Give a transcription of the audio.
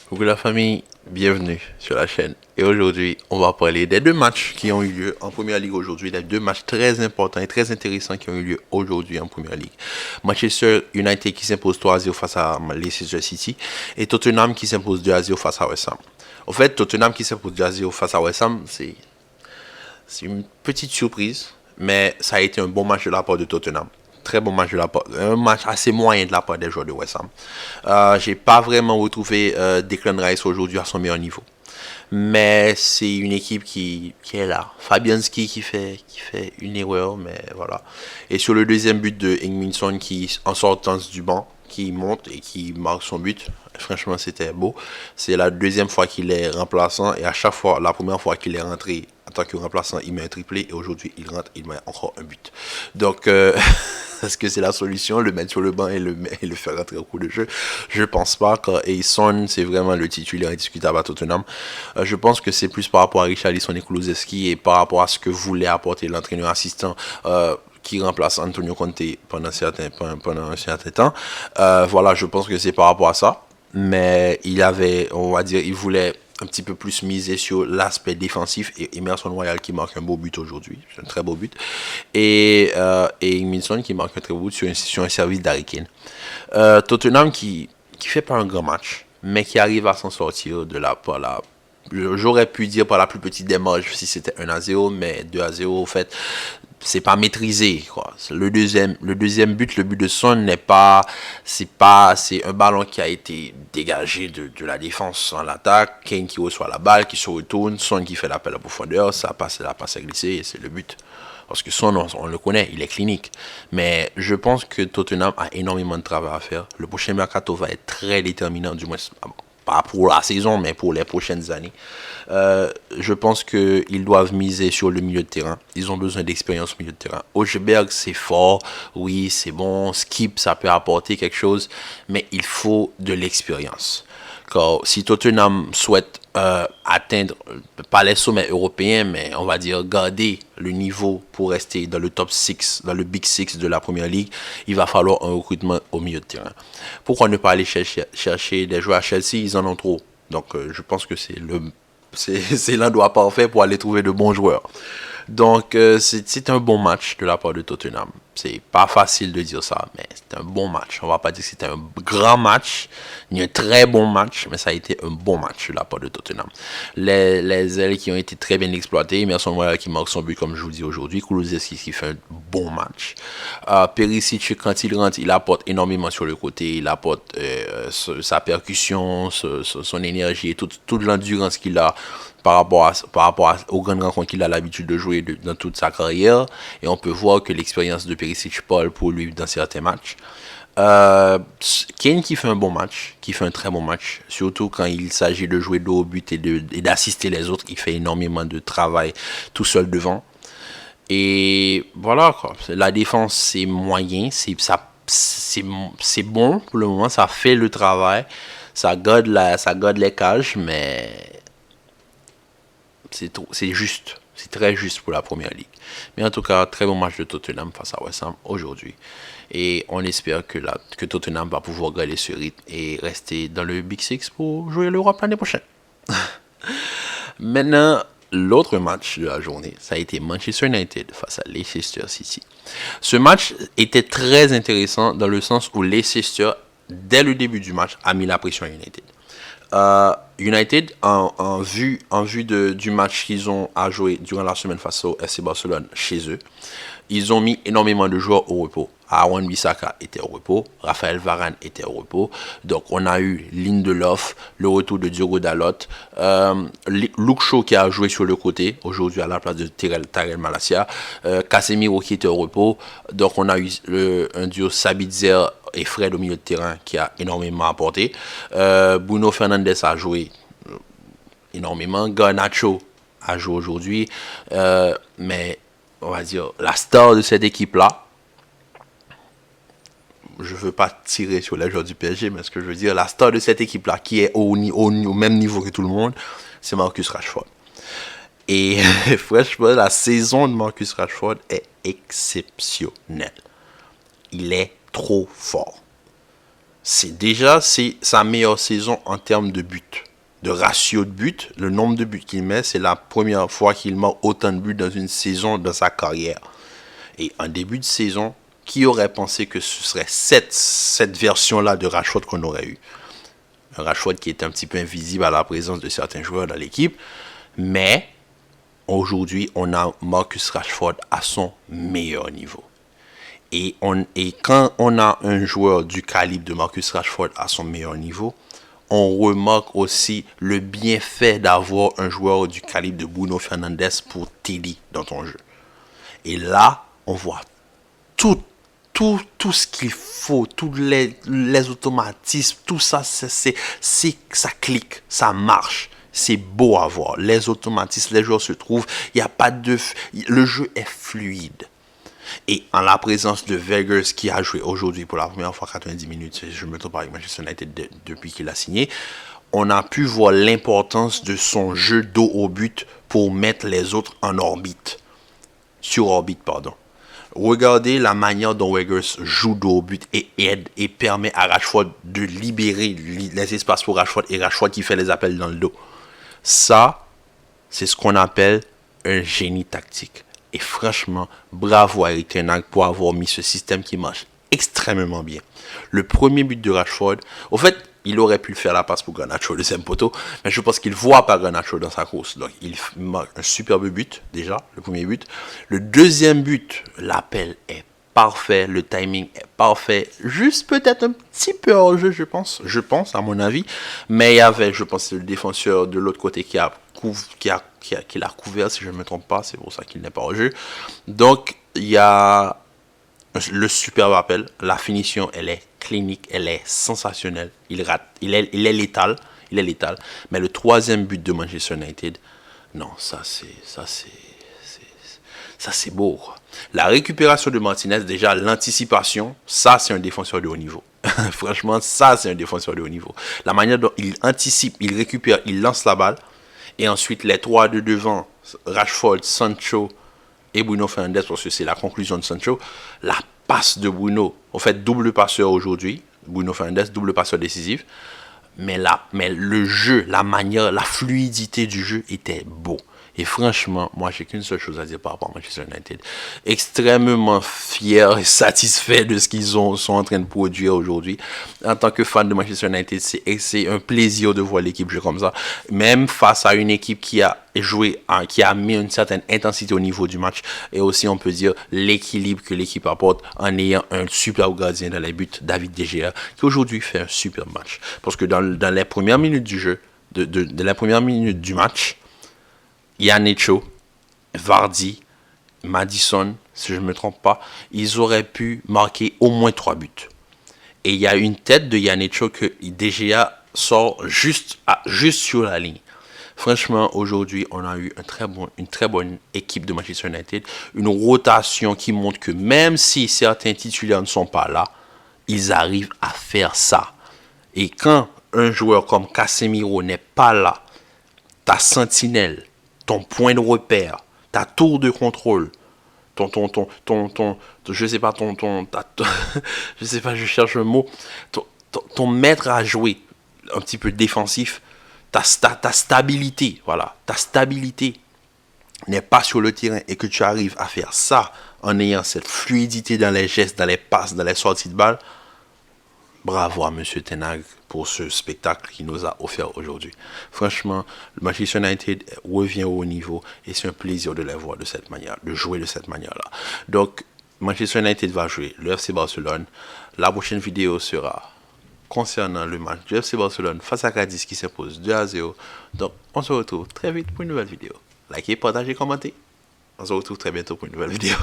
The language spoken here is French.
Coucou la famille, bienvenue sur la chaîne. Et aujourd'hui, on va parler des deux matchs qui ont eu lieu en Première Ligue aujourd'hui. Les deux matchs très importants et très intéressants qui ont eu lieu aujourd'hui en Première Ligue. Manchester United qui s'impose 3-0 face à Leicester City et Tottenham qui s'impose 2-0 face à West Ham. En fait, Tottenham qui s'impose 2-0 face à West Ham, c'est une petite surprise, mais ça a été un bon match de la part de Tottenham. Très bon match de la part, un match assez moyen de la part des joueurs de West Ham. J'ai pas vraiment retrouvé Declan Rice aujourd'hui à son meilleur niveau. Mais c'est une équipe qui est là. Fabianski qui fait une erreur, mais voilà. Et sur le deuxième but de Ingminson qui, en sortant du banc, qui monte et qui marque son but, franchement c'était beau. C'est la deuxième fois qu'il est remplaçant et à chaque fois, la première fois qu'il est rentré en tant que remplaçant, il met un triplé et aujourd'hui il rentre, il met encore un but. Donc est-ce que c'est la solution, le mettre sur le banc et le faire rentrer au coup de jeu? Je pense pas, car Son c'est vraiment le titulaire indiscutable à Tottenham. Je pense que c'est plus par rapport à Richarlison et Kulusevski et par rapport à ce que voulait apporter l'entraîneur assistant qui remplace Antonio Conte pendant un certain temps. Voilà, je pense que c'est par rapport à ça. Mais on va dire, il voulait un petit peu plus miser sur l'aspect défensif et Emerson Royal qui marque un beau but aujourd'hui, c'est un très beau but, et Minson qui marque un très beau but sur un service d'Harry Kane. Tottenham qui fait pas un grand match, mais qui arrive à s'en sortir de la j'aurais pu dire par la plus petite des marges si c'était 1-0, mais 2-0 au fait c'est pas maîtrisé quoi. Le deuxième but, le but de Son c'est un ballon qui a été dégagé de la défense en l'attaque. Kane qui reçoit la balle, qui se retourne, Son qui fait l'appel à profondeur, ça passe, la passe à glisser et c'est le but. Parce que Son, on le connaît, il est clinique. Mais je pense que Tottenham a énormément de travail à faire. Le prochain mercato va être très déterminant, du moins pas pour la saison, mais pour les prochaines années. Je pense qu'ils doivent miser sur le milieu de terrain. Ils ont besoin d'expérience au milieu de terrain. Højbjerg, c'est fort, oui, c'est bon. Skip, ça peut apporter quelque chose, mais il faut de l'expérience. Car si Tottenham souhaite atteindre, pas les sommets européens, mais on va dire garder le niveau pour rester dans le top 6, dans le Big 6 de la Première Ligue, il va falloir un recrutement au milieu de terrain. Pourquoi ne pas aller chercher des joueurs à Chelsea? Ils en ont trop. Donc je pense que c'est l'endroit parfait pour aller trouver de bons joueurs. Donc, c'est un bon match de la part de Tottenham. C'est pas facile de dire ça, mais c'est un bon match. On va pas dire que c'était un grand match, ni un très bon match, mais ça a été un bon match de la part de Tottenham. Les ailes qui ont été très bien exploitées, Emerson Royal qui marque son but, comme je vous dis aujourd'hui, Kulusevski qui fait un bon match. Perisic, quand il rentre, il apporte énormément sur le côté, il apporte sa percussion, son énergie et toute l'endurance qu'il a aux grandes rencontres qu'il a l'habitude de jouer dans toute sa carrière. Et on peut voir que l'expérience de Perisic parle pour lui dans certains matchs. Kane qui fait un bon match, qui fait un très bon match, surtout quand il s'agit de jouer de haut but et d'assister les autres. Il fait énormément de travail tout seul devant. Et voilà quoi. La défense c'est moyen, c'est bon pour le moment, ça fait le travail, ça garde les cages, mais c'est juste. C'est très juste pour la Première Ligue. Mais en tout cas, très bon match de Tottenham face à West Ham aujourd'hui. Et on espère que Tottenham va pouvoir garder ce rythme et rester dans le Big Six pour jouer l'Europe l'année prochaine. Maintenant, l'autre match de la journée, ça a été Manchester United face à Leicester City. Ce match était très intéressant dans le sens où Leicester, dès le début du match, a mis la pression à United. United, en vue du match qu'ils ont à jouer durant la semaine face au FC Barcelone chez eux, ils ont mis énormément de joueurs au repos. Aaron Bissaka était au repos, Raphaël Varane était au repos. Donc on a eu Lindelof, le retour de Diogo Dalot, Luke Shaw qui a joué sur le côté aujourd'hui à la place de Tyrell Malacia, Casemiro qui était au repos. Donc on a eu un duo Sabitzer et Fred au milieu de terrain qui a énormément apporté. Bruno Fernandes a joué énormément. Garnacho a joué aujourd'hui. Mais on va dire la star de cette équipe-là, je ne veux pas tirer sur les joueurs du PSG, mais ce que je veux dire, la star de cette équipe-là, qui est au même niveau que tout le monde, c'est Marcus Rashford. Et franchement, la saison de Marcus Rashford est exceptionnelle. Il est trop fort. C'est sa meilleure saison en termes de buts. De ratio de buts, le nombre de buts qu'il met, c'est la première fois qu'il marque autant de buts dans une saison dans sa carrière. Et en début de saison, qui aurait pensé que ce serait cette version-là de Rashford qu'on aurait eu? Un Rashford qui est un petit peu invisible à la présence de certains joueurs dans l'équipe. Mais aujourd'hui, on a Marcus Rashford à son meilleur niveau. Et quand on a un joueur du calibre de Marcus Rashford à son meilleur niveau, on remarque aussi le bienfait d'avoir un joueur du calibre de Bruno Fernandes pour t'aider dans ton jeu. Et là, on voit tout ce qu'il faut, tous les automatismes, tout ça, ça clique, ça marche. C'est beau à voir. Les automatismes, les joueurs se trouvent, le jeu est fluide. Et en la présence de Weghorst qui a joué aujourd'hui pour la première fois 90 minutes, je me trompe pas avec Manchester United depuis qu'il a signé, on a pu voir l'importance de son jeu dos au but pour mettre les autres en orbite. Sur orbite, pardon. Regardez la manière dont Weghorst joue dos au but et aide et permet à Rashford de libérer les espaces pour Rashford et Rashford qui fait les appels dans le dos. Ça, c'est ce qu'on appelle un génie tactique. Et franchement, bravo à Erik ten Hag pour avoir mis ce système qui marche extrêmement bien. Le premier but de Rashford, au fait, il aurait pu faire la passe pour Garnacho, le deuxième poteau, mais je pense qu'il voit pas Garnacho dans sa course. Donc, il marque un superbe but, déjà, le premier but. Le deuxième but, l'appel est parfait, le timing est parfait, juste peut-être un petit peu hors jeu, je pense, à mon avis, mais il y avait, je pense, le défenseur de l'autre côté qui l'a couvert, si je ne me trompe pas, c'est pour ça qu'il n'est pas hors jeu. Donc, il y a le superbe appel, la finition, elle est clinique, elle est sensationnelle, il est létal, mais le troisième but de Manchester United, non, ça c'est beau. La récupération de Martinez, déjà l'anticipation, ça c'est un défenseur de haut niveau. Franchement, ça c'est un défenseur de haut niveau. La manière dont il anticipe, il récupère, il lance la balle, et ensuite les trois de devant, Rashford, Sancho et Bruno Fernandes, parce que c'est la conclusion de Sancho, la passe de Bruno, en fait double passeur aujourd'hui, Bruno Fernandes, double passeur décisif, mais le jeu, la manière, la fluidité du jeu était beau. Et franchement, moi, j'ai qu'une seule chose à dire par rapport à Manchester United. Extrêmement fier et satisfait de ce qu'ils sont en train de produire aujourd'hui. En tant que fan de Manchester United, c'est un plaisir de voir l'équipe jouer comme ça. Même face à une équipe qui a joué, qui a mis une certaine intensité au niveau du match. Et aussi, on peut dire, l'équilibre que l'équipe apporte en ayant un super gardien dans les buts, David De Gea, qui aujourd'hui fait un super match. Parce que dans les premières minutes du jeu, de la première minute du match, Iheanacho, Vardy, Maddison, si je ne me trompe pas, ils auraient pu marquer au moins 3 buts. Et il y a une tête de Iheanacho que De Gea sort juste sur la ligne. Franchement, aujourd'hui, on a eu une très bonne équipe de Manchester United. Une rotation qui montre que même si certains titulaires ne sont pas là, ils arrivent à faire ça. Et quand un joueur comme Casemiro n'est pas là, ta sentinelle, ton point de repère, ta tour de contrôle, je sais pas, je sais pas, je cherche un mot, ton maître à jouer un petit peu défensif, ta stabilité, voilà, ta stabilité n'est pas sur le terrain et que tu arrives à faire ça en ayant cette fluidité dans les gestes, dans les passes, dans les sorties de balle, bravo à M. ten Hag pour ce spectacle qu'il nous a offert aujourd'hui. Franchement, le Manchester United revient au haut niveau et c'est un plaisir de les voir de cette manière, de jouer de cette manière-là. Donc, Manchester United va jouer le FC Barcelone. La prochaine vidéo sera concernant le match du FC Barcelone face à Cadiz qui s'impose 2-0. Donc, on se retrouve très vite pour une nouvelle vidéo. Likez, partagez, commentez. On se retrouve très bientôt pour une nouvelle vidéo.